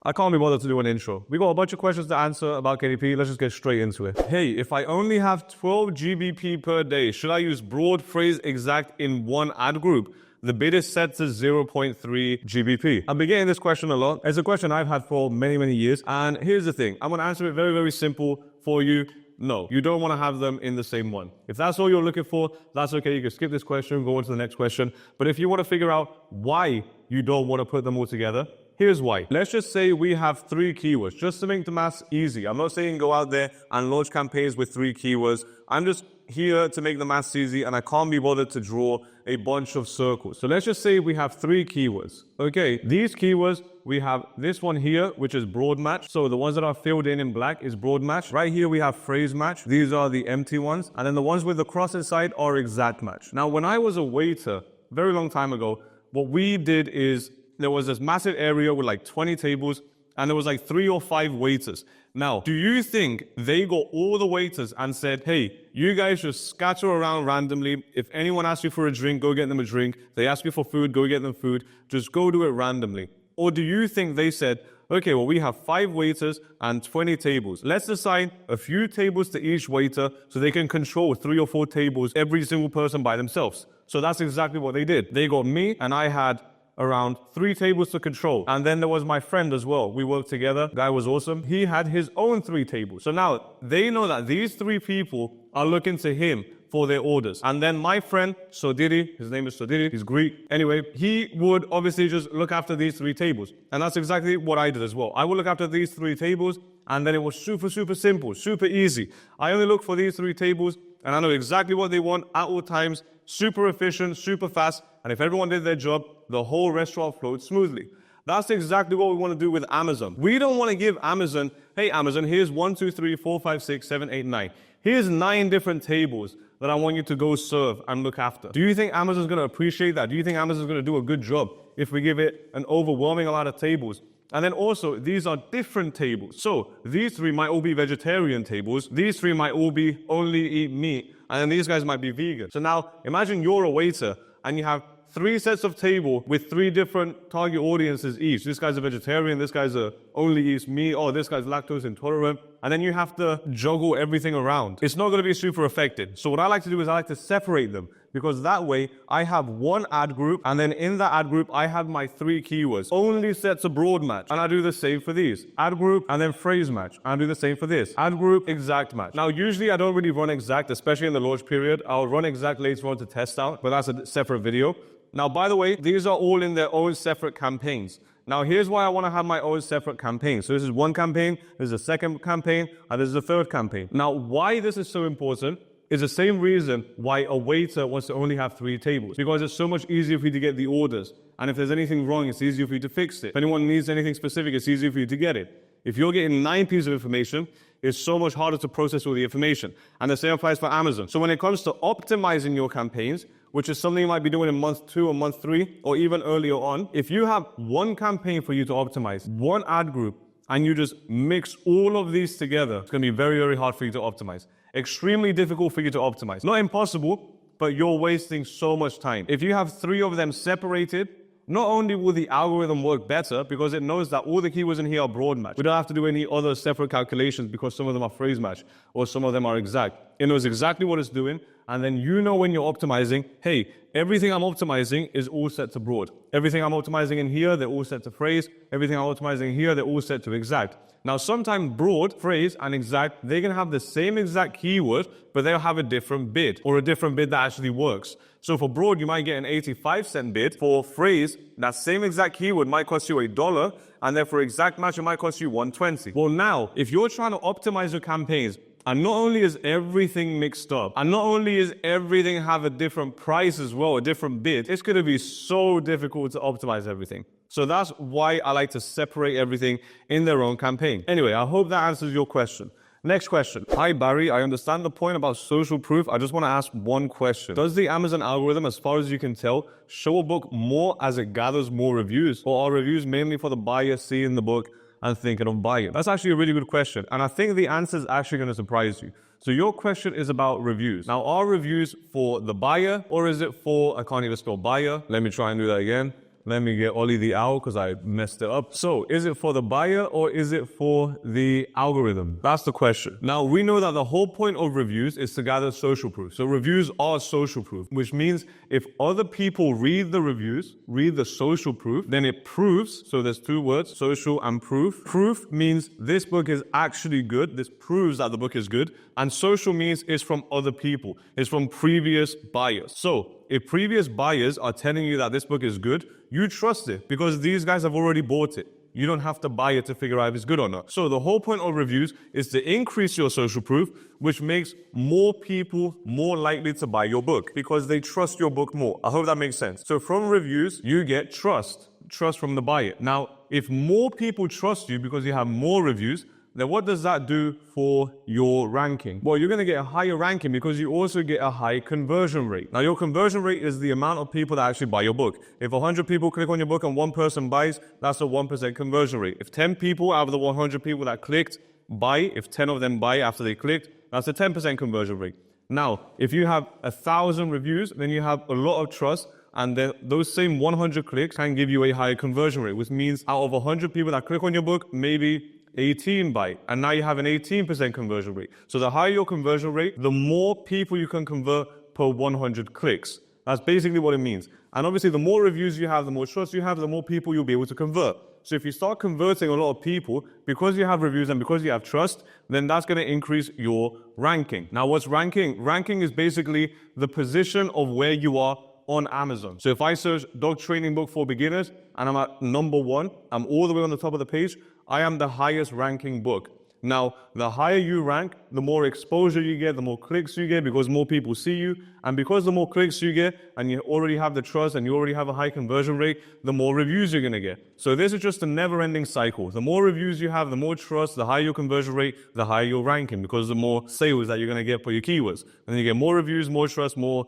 I can't be bothered to do an intro. We got a bunch of questions to answer about KDP. Let's just get straight into it. Hey, if I only have 12 GBP per day, should I use broad, phrase, exact in one ad group? The bid is set to 0.3 GBP. I've been getting this question a lot. It's a question I've had for many, many years. And here's the thing. I'm going to answer it very, very simple for you. No, you don't want to have them in the same one. If that's all you're looking for, that's okay. You can skip this question, go on to the next question. But if you want to figure out why you don't want to put them all together, here's why. Let's just say we have 3 keywords, just to make the maths easy. I'm not saying go out there and launch campaigns with 3 keywords. I'm just here to make the maths easy, and I can't be bothered to draw a bunch of circles. So let's just say we have 3 keywords. Okay, these keywords, we have this one here, which is broad match. So the ones that are filled in black is broad match. Right here, we have phrase match. These are the empty ones. And then the ones with the cross inside are exact match. Now, when I was a waiter, very long time ago, what we did is there was this massive area with like 20 tables, and there was like 3 or 5 waiters. Now, do you think they got all the waiters and said, hey, you guys just scatter around randomly. If anyone asks you for a drink, go get them a drink. They ask you for food, go get them food. Just go do it randomly. Or do you think they said, okay, well, we have 5 waiters and 20 tables. Let's assign a few tables to each waiter so they can control 3 or 4 tables, every single person by themselves. So that's exactly what they did. They got me, and I had around 3 tables to control. And then there was my friend as well. We worked together. Guy was awesome. He had his own 3 tables. So now they know that these 3 people are looking to him for their orders. And then my friend, Sodiri, his name is Sodiri, he's Greek. Anyway, he would obviously just look after these 3 tables. And that's exactly what I did as well. I would look after these 3 tables, and then it was super, super simple, super easy. I only look for these 3 tables, and I know exactly what they want at all times, super efficient, super fast. And if everyone did their job, the whole restaurant flowed smoothly. That's exactly what we want to do with Amazon. We don't want to give Amazon, hey, Amazon, here's 1, 2, 3, 4, 5, 6, 7, 8, 9. Here's 9 different tables that I want you to go serve and look after. Do you think Amazon's going to appreciate that? Do you think Amazon's going to do a good job if we give it an overwhelming amount of tables? And then also, these are different tables. So these 3 might all be vegetarian tables. These 3 might all be only eat meat. And then these guys might be vegan. So now imagine you're a waiter and you have 3 sets of table with 3 different target audiences each. This guy's a vegetarian, this guy's only eats meat, oh, this guy's lactose intolerant. And then you have to juggle everything around. It's not going to be super effective. So what I like to do is I like to separate them, because that way I have one ad group, and then in that ad group I have my 3 keywords. Only set to broad match. And I do the same for these. Ad group and then phrase match. And I do the same for this. Ad group, exact match. Now usually I don't really run exact, especially in the launch period. I'll run exact later on to test out, but that's a separate video. Now, by the way, these are all in their own separate campaigns. Now, here's why I want to have my own separate campaign. So this is one campaign, this is a second campaign, and this is a third campaign. Now, why this is so important is the same reason why a waiter wants to only have 3 tables. Because it's so much easier for you to get the orders. And if there's anything wrong, it's easier for you to fix it. If anyone needs anything specific, it's easier for you to get it. If you're getting 9 pieces of information, it's so much harder to process all the information. And the same applies for Amazon. So when it comes to optimizing your campaigns, which is something you might be doing in month 2 or month 3, or even earlier on, if you have one campaign for you to optimize, one ad group, and you just mix all of these together, it's going to be very, very hard for you to optimize. Extremely difficult for you to optimize. Not impossible, but you're wasting so much time. If you have 3 of them separated, not only will the algorithm work better because it knows that all the keywords in here are broad match. We don't have to do any other separate calculations because some of them are phrase match or some of them are exact. It knows exactly what it's doing, and then you know when you're optimizing, hey, everything I'm optimizing is all set to broad. Everything I'm optimizing in here, they're all set to phrase. Everything I'm optimizing here, they're all set to exact. Now, sometimes broad, phrase, and exact, they can have the same exact keyword, but they'll have a different bid or a different bid that actually works. So for broad, you might get an 85-cent bid. For phrase, that same exact keyword might cost you $1, and then for exact match, it might cost you $1.20. Well, now, if you're trying to optimize your campaigns, and not only is everything mixed up, and not only is everything have a different price as well, a different bid, it's going to be so difficult to optimize everything. So that's why I like to separate everything in their own campaign. Anyway, I hope that answers your question. Next question. Hi, Barry. I understand the point about social proof. I just want to ask one question. Does the Amazon algorithm, as far as you can tell, show a book more as it gathers more reviews? Or are reviews mainly for the buyer seeing the book and thinking of buying? That's actually a really good question. And I think the answer is actually going to surprise you. So your question is about reviews. Now, are reviews for the buyer or is it for, I can't even spell buyer. Let me try and do that again. Let me get Ollie the owl because I messed it up. So, is it for the buyer or is it for the algorithm? That's the question. Now, we know that the whole point of reviews is to gather social proof. So reviews are social proof, which means if other people read the reviews, read the social proof, then it proves, so there's two words, social and proof. Proof means this book is actually good. This proves that the book is good. And social means it's from other people. It's from previous buyers. So if previous buyers are telling you that this book is good, you trust it because these guys have already bought it. You don't have to buy it to figure out if it's good or not. So the whole point of reviews is to increase your social proof, which makes more people more likely to buy your book because they trust your book more. I hope that makes sense. So from reviews, you get trust from the buyer. Now, if more people trust you because you have more reviews, then what does that do for your ranking? Well, you're going to get a higher ranking because you also get a high conversion rate. Now, your conversion rate is the amount of people that actually buy your book. If 100 people click on your book and one person buys, that's a 1% conversion rate. If 10 people out of the 100 people that clicked buy, if 10 of them buy after they clicked, that's a 10% conversion rate. Now, if you have 1,000 reviews, then you have a lot of trust, and then those same 100 clicks can give you a higher conversion rate, which means out of 100 people that click on your book, maybe 18 buy, and now you have an 18% conversion rate. So the higher your conversion rate, the more people you can convert per 100 clicks. That's basically what it means. And obviously, the more reviews you have, the more trust you have, the more people you'll be able to convert. So if you start converting a lot of people, because you have reviews and because you have trust, then that's going to increase your ranking. Now, what's ranking? Ranking is basically the position of where you are on Amazon. So if I search dog training book for beginners and I'm at number 1, I'm all the way on the top of the page, I am the highest ranking book. Now, the higher you rank, the more exposure you get, the more clicks you get because more people see you. And because the more clicks you get and you already have the trust and you already have a high conversion rate, the more reviews you're going to get. So this is just a never-ending cycle. The more reviews you have, the more trust, the higher your conversion rate, the higher your ranking because the more sales that you're going to get for your keywords. And then you get more reviews, more trust, more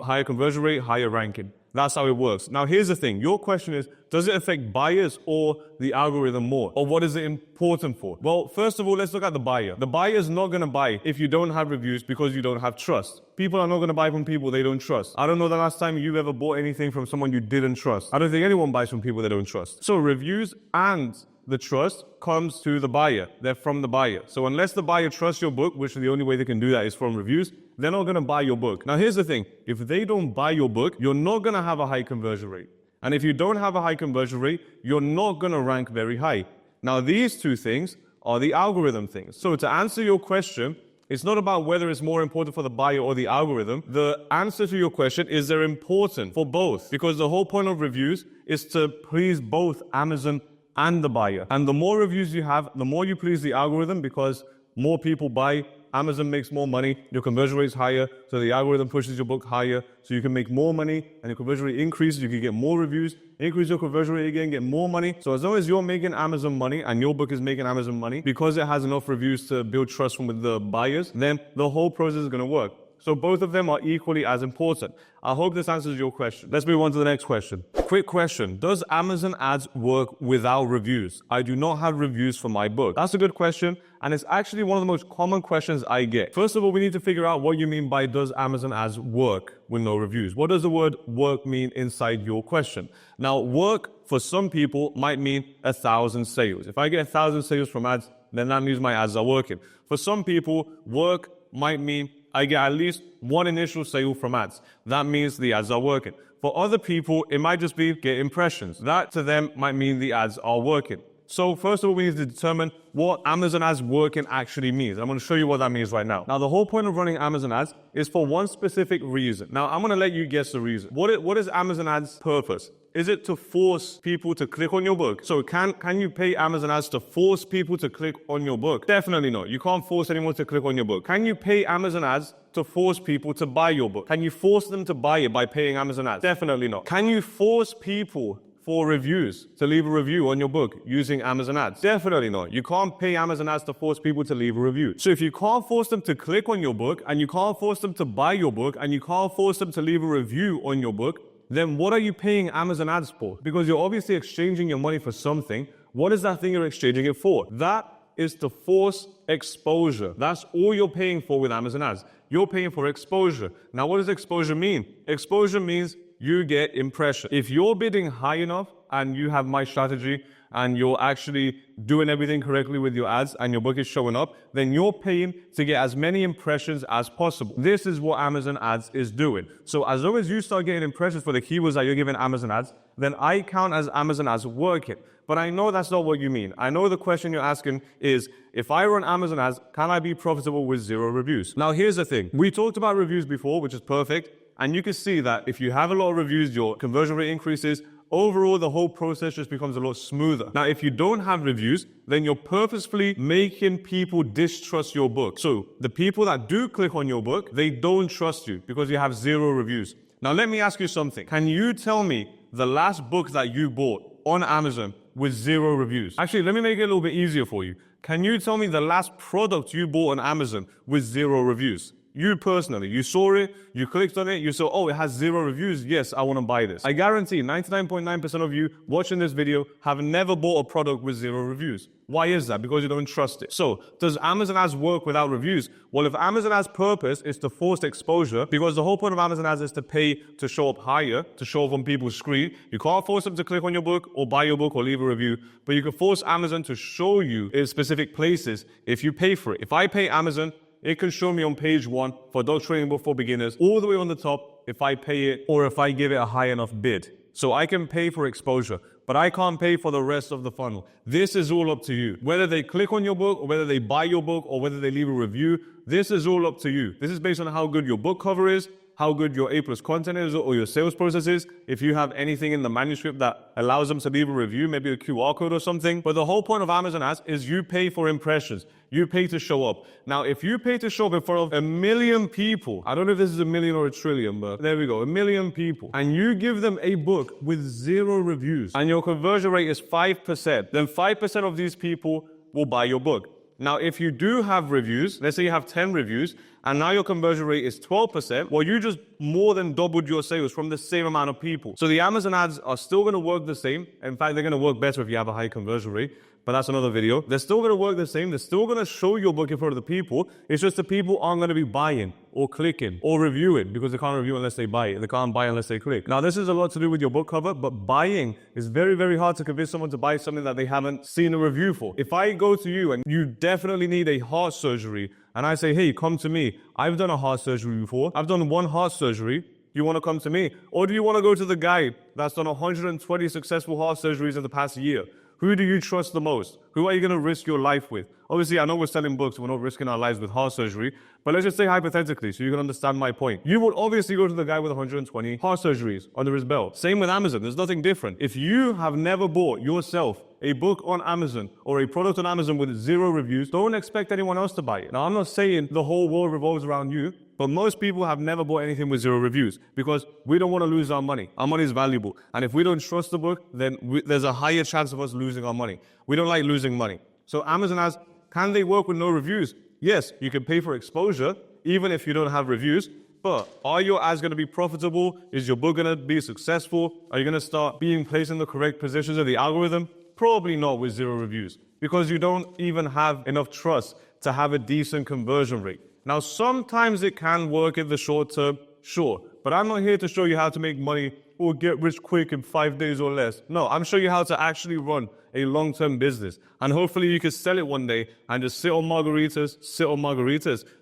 higher conversion rate, higher ranking. That's how it works. Now, here's the thing. Your question is, does it affect buyers or the algorithm more? Or what is it important for? Well, first of all, let's look at the buyer. The buyer is not going to buy if you don't have reviews because you don't have trust. People are not going to buy from people they don't trust. I don't know the last time you've ever bought anything from someone you didn't trust. I don't think anyone buys from people they don't trust. So reviews and the trust comes to the buyer. They're from the buyer. So unless the buyer trusts your book, which the only way they can do that is from reviews, they're not going to buy your book. Now, here's the thing. If they don't buy your book, you're not going to have a high conversion rate. And if you don't have a high conversion rate, you're not going to rank very high. Now, these two things are the algorithm things. So to answer your question, it's not about whether it's more important for the buyer or the algorithm. The answer to your question is they're important for both because the whole point of reviews is to please both Amazon and the buyer. And the more reviews you have, the more you please the algorithm because more people buy. Amazon makes more money, your conversion rate is higher, so the algorithm pushes your book higher, so you can make more money, and your conversion rate increases, you can get more reviews, increase your conversion rate again, get more money. So as long as you're making Amazon money, and your book is making Amazon money, because it has enough reviews to build trust from the buyers, then the whole process is going to work. So both of them are equally as important. I hope this answers your question. Let's move on to the next question. Quick question. Does Amazon ads work without reviews? I do not have reviews for my book. That's a good question, and it's actually one of the most common questions I get. First of all, we need to figure out what you mean by does Amazon ads work with no reviews? What does the word work mean inside your question? Now, work for some people might mean 1,000 sales. If I get 1,000 sales from ads, then that means my ads are working. For some people, work might mean I get at least one initial sale from ads. That means the ads are working. For other people, it might just be get impressions. That to them might mean the ads are working. So first of all, we need to determine what Amazon ads working actually means. I'm going to show you what that means right now. Now, the whole point of running Amazon ads is for one specific reason. Now, I'm going to let you guess the reason. What is Amazon ads' purpose? Is it to force people to click on your book? So can you pay Amazon ads to force people to click on your book? Definitely not. You can't force anyone to click on your book. Can you pay Amazon ads to force people to buy your book? Can you force them to buy it by paying Amazon ads? Definitely not. Can you force people for reviews to leave a review on your book using Amazon ads? Definitely not. You can't pay Amazon ads to force people to leave a review. So if you can't force them to click on your book and you can't force them to buy your book and you can't force them to leave a review on your book, then what are you paying Amazon ads for? Because you're obviously exchanging your money for something. What is that thing you're exchanging it for? That is to force exposure. That's all you're paying for with Amazon ads. You're paying for exposure. Now, what does exposure mean? Exposure means you get impressions. If you're bidding high enough and you have my strategy and you're actually doing everything correctly with your ads and your book is showing up, then you're paying to get as many impressions as possible. This is what Amazon ads is doing. So as long as you start getting impressions for the keywords that you're giving Amazon ads, then I count as Amazon ads working. But I know that's not what you mean. I know the question you're asking is, if I run Amazon ads, can I be profitable with 0 reviews? Now here's the thing. We talked about reviews before, which is perfect. And you can see that if you have a lot of reviews, your conversion rate increases. Overall, the whole process just becomes a lot smoother. Now, if you don't have reviews, then you're purposefully making people distrust your book. So the people that do click on your book, they don't trust you because you have 0 reviews. Now, let me ask you something. Can you tell me the last book that you bought on Amazon with 0 reviews? Actually, let me make it a little bit easier for you. Can you tell me the last product you bought on Amazon with 0 reviews? You personally, you saw it, you clicked on it, you saw, oh, it has 0 reviews. Yes, I want to buy this. I guarantee 99.9% of you watching this video have never bought a product with 0 reviews. Why is that? Because you don't trust it. So, does Amazon ads work without reviews? Well, if Amazon ads purpose is to force exposure, because the whole point of Amazon ads is to pay to show up higher, to show up on people's screen. You can't force them to click on your book or buy your book or leave a review, but you can force Amazon to show you in specific places if you pay for it. If I pay Amazon, it can show me on page 1 for Dog Training Book for Beginners, all the way on the top if I pay it or if I give it a high enough bid. So I can pay for exposure, but I can't pay for the rest of the funnel. This is all up to you. Whether they click on your book or whether they buy your book or whether they leave a review, this is all up to you. This is based on how good your book cover is, how good your A+ content is or your sales process is. If you have anything in the manuscript that allows them to leave a review, maybe a QR code or something. But the whole point of Amazon ads is you pay for impressions. You pay to show up. Now, if you pay to show up in front of 1 million people, I don't know if this is 1 million or 1 trillion, but there we go, 1 million people, and you give them a book with 0 reviews and your conversion rate is 5%, then 5% of these people will buy your book. Now, if you do have reviews, let's say you have 10 reviews, and now your conversion rate is 12%, well, you just more than doubled your sales from the same amount of people. So the Amazon ads are still going to work the same. In fact, they're going to work better if you have a high conversion rate, but that's another video. They're still going to work the same. They're still going to show your book in front of the people. It's just the people aren't going to be buying or clicking or reviewing because they can't review unless they buy it. They can't buy unless they click. Now, this is a lot to do with your book cover, but buying is very, very hard to convince someone to buy something that they haven't seen a review for. If I go to you and you definitely need a heart surgery, and I say, hey, come to me. I've done a heart surgery before. I've done 1 heart surgery. You want to come to me? Or do you want to go to the guy that's done 120 successful heart surgeries in the past year? Who do you trust the most? Who are you going to risk your life with? Obviously, I know we're selling books. We're not risking our lives with heart surgery. But let's just say hypothetically, so you can understand my point. You would obviously go to the guy with 120 heart surgeries under his belt. Same with Amazon. There's nothing different. If you have never bought yourself a book on Amazon or a product on Amazon with 0 reviews, don't expect anyone else to buy it. Now, I'm not saying the whole world revolves around you, but most people have never bought anything with 0 reviews because we don't want to lose our money. Our money is valuable. And if we don't trust the book, then there's a higher chance of us losing our money. We don't like losing money. So Amazon ads, can they work with no reviews? Yes, you can pay for exposure, even if you don't have reviews. But are your ads going to be profitable? Is your book going to be successful? Are you going to start being placed in the correct positions of the algorithm? Probably not with 0 reviews because you don't even have enough trust to have a decent conversion rate. Now, sometimes it can work in the short term, sure, but I'm not here to show you how to make money or get rich quick in 5 days or less. No, I'm showing you how to actually run a long-term business. And hopefully you can sell it one day and just sit on margaritas,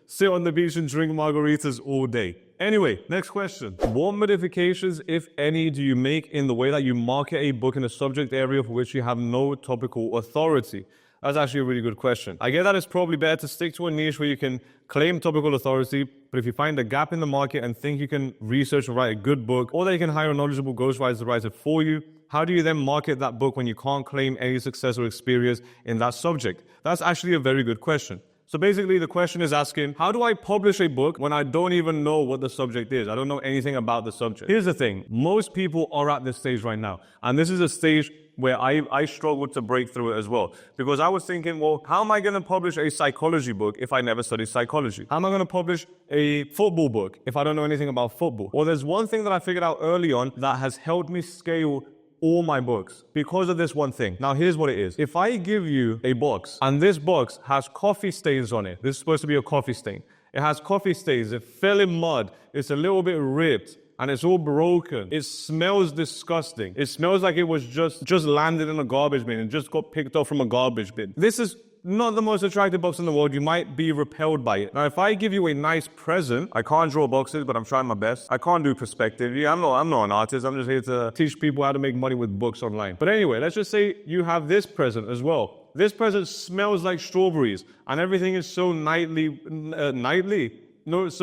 sit on the beach and drink margaritas all day. Anyway, next question. What modifications, if any, do you make in the way that you market a book in a subject area for which you have no topical authority? That's actually a really good question. I get that it's probably better to stick to a niche where you can claim topical authority, but if you find a gap in the market and think you can research and write a good book, or that you can hire a knowledgeable ghostwriter to write it for you, how do you then market that book when you can't claim any success or experience in that subject? That's actually a very good question. So basically the question is asking, how do I publish a book when I don't even know what the subject is? I don't know anything about the subject. Here's the thing. Most people are at this stage right now. And this is a stage where I struggled to break through it as well. Because I was thinking, well, how am I going to publish a psychology book if I never studied psychology? How am I going to publish a football book if I don't know anything about football? Well, there's one thing that I figured out early on that has helped me scale all my books because of this one thing. Now, here's what it is. If I give you a box and this box has coffee stains on it, this is supposed to be a coffee stain. It has coffee stains. It fell in mud. It's a little bit ripped. and it's all broken. It smells disgusting. It smells like it was just landed in a garbage bin and just got picked up from a garbage bin. This is not the most attractive box in the world. You might be repelled by it. Now, if I give you a nice present, I can't draw boxes, but I'm trying my best. I can't do perspective. Yeah, I'm not an artist. I'm just here to teach people how to make money with books online. But anyway, let's just say you have this present as well. This present smells like strawberries, and everything is so so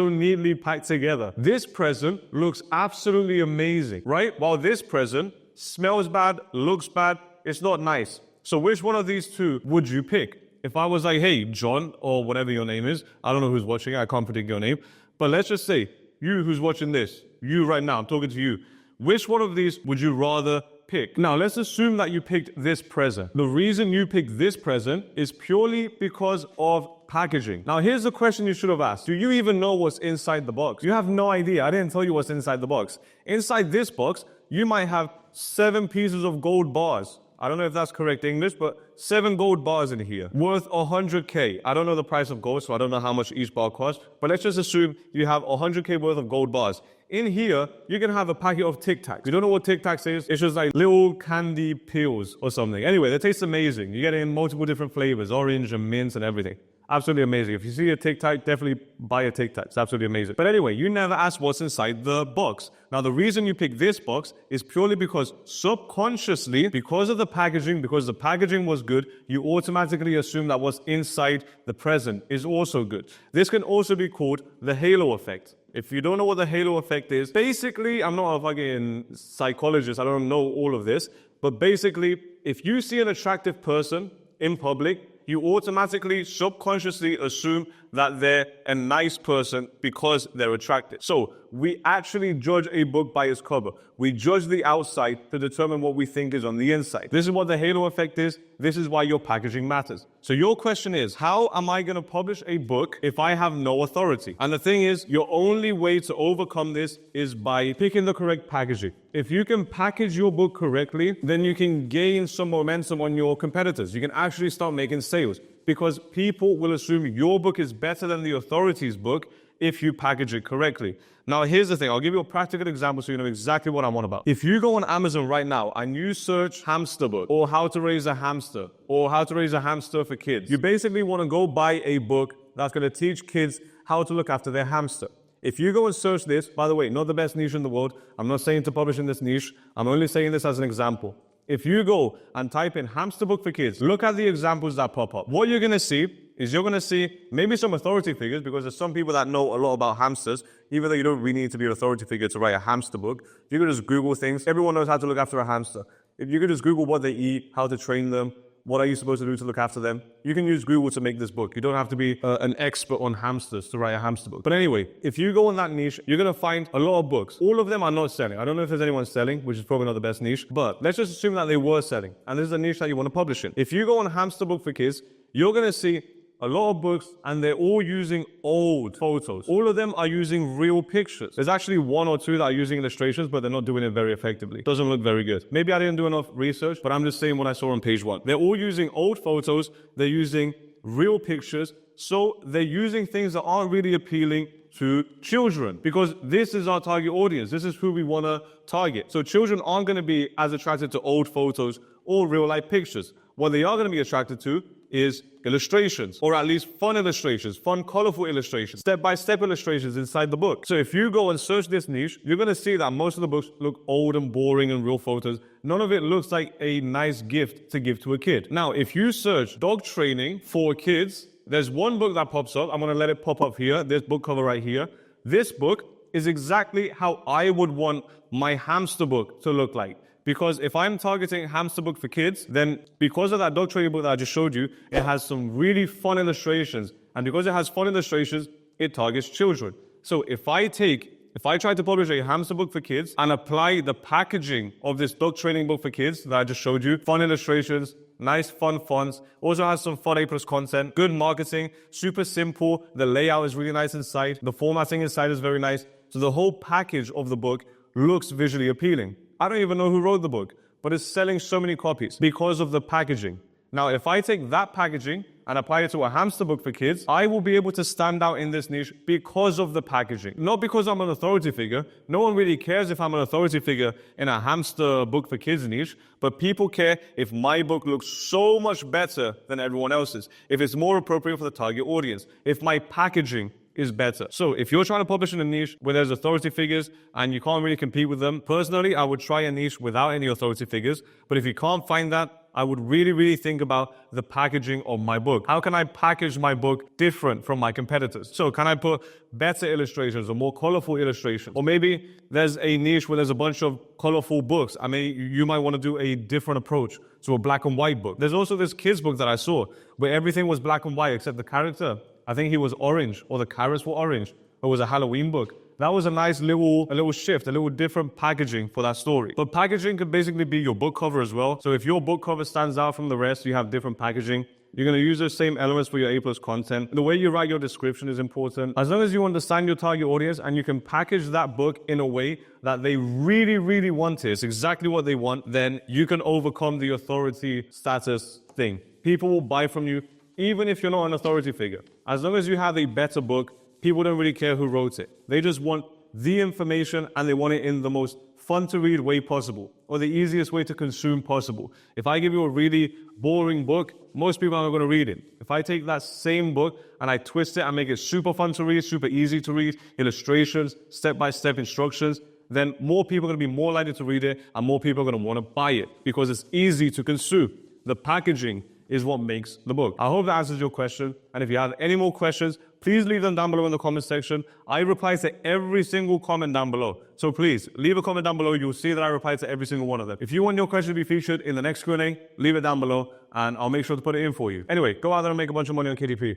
neatly packed together. This present looks absolutely amazing, right? While this present smells bad, looks bad, it's not nice. So which one of these two would you pick? If I was like, hey, John, or whatever your name is, I don't know who's watching, I can't predict your name, but let's just say, you who's watching this, you right now, I'm talking to you, which one of these would you rather pick? Now, let's assume that you picked this present. The reason you picked this present is purely because of packaging. Now, here's the question you should have asked. Do you even know what's inside the box? You have no idea. I didn't tell you what's inside the box. Inside this box, you might have 7 pieces of gold bars. I don't know if that's correct English, but 7 gold bars in here, worth 100K. I don't know the price of gold, so I don't know how much each bar costs, but let's just assume you have 100K worth of gold bars. In here, you're gonna have a packet of Tic Tacs. You don't know what Tic Tacs is? It's just like little candy pills or something. Anyway, they taste amazing. You get it in multiple different flavors, orange and mint and everything. Absolutely amazing. If you see a Tic Tac, definitely buy a Tic Tac. It's absolutely amazing. But anyway, you never asked what's inside the box. Now, the reason you pick this box is purely because subconsciously, because of the packaging, because the packaging was good, you automatically assume that what's inside the present is also good. This can also be called the halo effect. If you don't know what the halo effect is, basically, I'm not a fucking psychologist, I don't know all of this, but basically, if you see an attractive person in public, you automatically, subconsciously assume that they're a nice person because they're attractive. So we actually judge a book by its cover. We judge the outside to determine what we think is on the inside. This is what the halo effect is. This is why your packaging matters. So your question is, how am I going to publish a book if I have no authority? And the thing is, your only way to overcome this is by picking the correct packaging. If you can package your book correctly, then you can gain some momentum on your competitors. You can actually start making sales because people will assume your book is better than the authority's book if you package it correctly. Now, here's the thing. I'll give you a practical example so you know exactly what I'm on about. If you go on Amazon right now and you search hamster book or how to raise a hamster or how to raise a hamster for kids, you basically want to go buy a book that's going to teach kids how to look after their hamster. If you go and search this, by the way, not the best niche in the world. I'm not saying to publish in this niche. I'm only saying this as an example. If you go and type in hamster book for kids, look at the examples that pop up. What you're going to see is you're going to see maybe some authority figures because there's some people that know a lot about hamsters, even though you don't really need to be an authority figure to write a hamster book. You can just Google things. Everyone knows how to look after a hamster. If you could just Google what they eat, how to train them, what are you supposed to do to look after them? You can use Google to make this book. You don't have to be an expert on hamsters to write a hamster book. But anyway, if you go on that niche, you're going to find a lot of books. All of them are not selling. I don't know if there's anyone selling, which is probably not the best niche, but let's just assume that they were selling. And this is a niche that you want to publish in. If you go on hamster book for kids, you're going to see a lot of books, and they're all using old photos. All of them are using real pictures. There's actually 1 or 2 that are using illustrations, but they're not doing it very effectively. Doesn't look very good. Maybe I didn't do enough research, but I'm just saying what I saw on page 1. They're all using old photos. They're using real pictures. So they're using things that aren't really appealing to children because this is our target audience. This is who we want to target. So children aren't going to be as attracted to old photos or real life pictures. What they are going to be attracted to is illustrations, or at least fun illustrations, fun, colorful illustrations, step-by-step illustrations inside the book. So if you go and search this niche, you're going to see that most of the books look old and boring and real photos. None of it looks like a nice gift to give to a kid. Now, if you search dog training for kids, there's one book that pops up. I'm going to let it pop up here. This book cover right here. This book is exactly how I would want my hamster book to look like. Because if I'm targeting hamster book for kids, then because of that dog training book that I just showed you, it has some really fun illustrations. And because it has fun illustrations, it targets children. So if I try to publish a hamster book for kids and apply the packaging of this dog training book for kids that I just showed you, fun illustrations, nice fun fonts, also has some fun A+ content, good marketing, super simple, the layout is really nice inside, the formatting inside is very nice. So the whole package of the book looks visually appealing. I don't even know who wrote the book, but it's selling so many copies because of the packaging. Now, if I take that packaging and apply it to a hamster book for kids, I will be able to stand out in this niche because of the packaging. Not because I'm an authority figure. No one really cares if I'm an authority figure in a hamster book for kids niche, but people care if my book looks so much better than everyone else's, if it's more appropriate for the target audience, if my packaging is better. So if you're trying to publish in a niche where there's authority figures and you can't really compete with them, personally, I would try a niche without any authority figures. But if you can't find that, I would really think about the packaging of my book. How can I package my book different from my competitors? So can I put better illustrations or more colorful illustrations? Or maybe there's a niche where there's a bunch of colorful books. You might want to do a different approach to a black and white book. There's also this kids book that I saw where everything was black and white except the character. I think he was orange, or the carrots were orange. It was a Halloween book. That was a nice little shift, a little different packaging for that story. But packaging could basically be your book cover as well. So if your book cover stands out from the rest, you have different packaging. You're going to use those same elements for your A+ content. The way you write your description is important. As long as you understand your target audience and you can package that book in a way that they really want it, it's exactly what they want, then you can overcome the authority status thing. People will buy from you even if you're not an authority figure. As long as you have a better book, people don't really care who wrote it. They just want the information and they want it in the most fun to read way possible, or the easiest way to consume possible. If I give you a really boring book, most people aren't going to read it. If I take that same book and I twist it and make it super fun to read, super easy to read, illustrations, step-by-step instructions, then more people are going to be more likely to read it and more people are going to want to buy it because it's easy to consume. The packaging is what makes the book. I hope that answers your question. And if you have any more questions, please leave them down below in the comment section. I reply to every single comment down below. So please leave a comment down below. You'll see that I reply to every single one of them. If you want your question to be featured in the next Q&A, leave it down below and I'll make sure to put it in for you. Anyway, go out there and make a bunch of money on KDP.